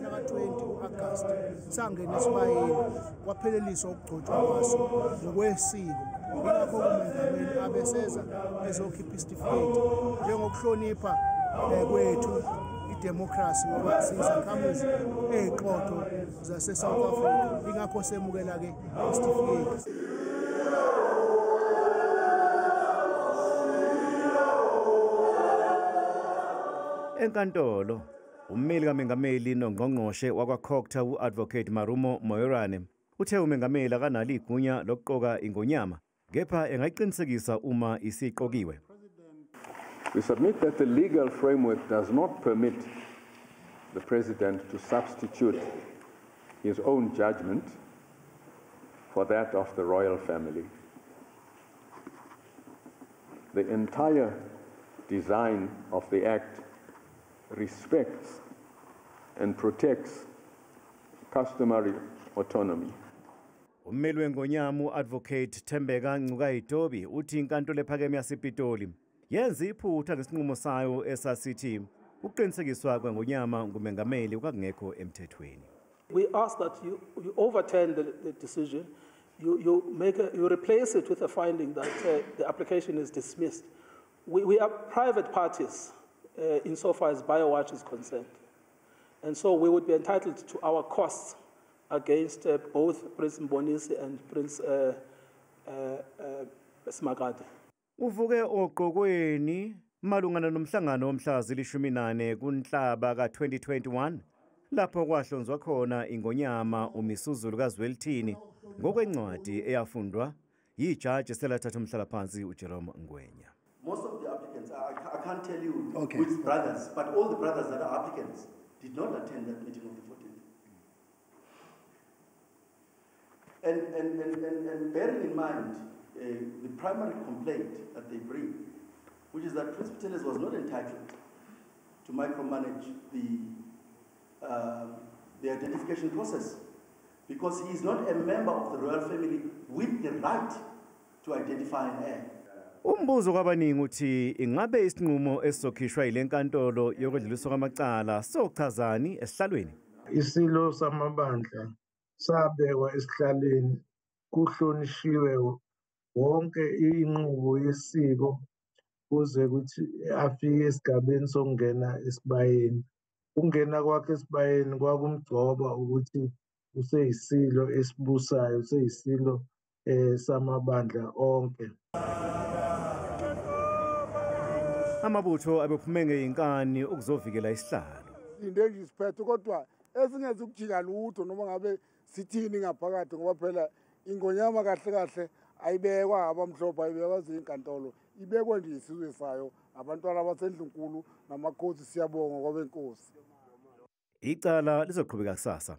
ngomhla ka-20 August sangena esibayeni kwapheleliswa ukugcotshwa kwaso ngokwesiko. Yingakho umengameli abeseza ezokhipha isitifiketi njengokuhlonipha kwethu idemocracy ngoba siyizakhamuzi ey'xoxo zase-South Africa. Yingakho semukela-ke isitifiketi. Enkantolo, ummeli kaMengameli nongqongqoshe wakwa-COGTA u-Advocate Marumo Moerane uthe uMengameli akanalo igunya lokuqoka ingonyama, kepha engayiqinisekisa uma isiqokiwe. We submit that the legal framework does not permit the President to substitute his own judgment for that of the royal family. The entire design of the Act respects and protects customary autonomy. Ummeli wengonyama u-Advocate Thembeka Ngcukaitobi uthi inkantolo ephakeme yasePitoli yenza iphutha ngesinqumo sayo esasithi ukuqinisekiswa kwengonyama ngumengameli kwakungekho emthethweni. We ask that you overturn the decision, you replace it with a finding that the application is dismissed. We are private parties insofar as BioWatch is concerned. And so we would be entitled to our costs against both Prince Mbonisi and Prince Smakade. Uvuke oqokweni malungana nomhlangano womhla zili-14 kuNhlaba ka-2021 lapho kwahlonzwa khona ingonyama uMisuzulu kaZwelithini ngokwencwadi eyafundwa yijaji eselathatha umhlalaphansi uJerome Ngwenya. Most of the applicants, I can't tell you which brothers, but all the brothers that are applicants did not attend that meeting of the 14th. And bearing in mind the primary complaint that they bring, which is that Prince Peteles was not entitled to micromanage the identification process because he is not a member of the royal family with the right to identify an heir. Umbuzo kwabaningi uthi ingabe isinqumo esizokhishwa yile nkantolo yokwedluliswa kwamacala sochazani esihlalweni. Isilo samabandla sabekwa esihlalweni kuhlonishiwe wonke inqubo yesiko kuze kuthi afike esigabeni sokungena esibayeni. Ungena kwakhe esibayeni kwakumgcoba ukuthi useyisilo esibusayo, useyisilo samabandla onke. Amabutho abephume ngeyinkani ukuzovikela isihlalo. Into engisiphethe kodwa esingeze ukujika lutho noma ngabe sithini ngaphakathi ngoba phela ingonyama kahle kahle ayibekwa abamhlophe ayibekwa zinkantolo ibekwe nje isizwe sayo abantwana abasendlunkulu namakhosi siyabonga kwabenkosi. Icala lizoqhubeka kusasa.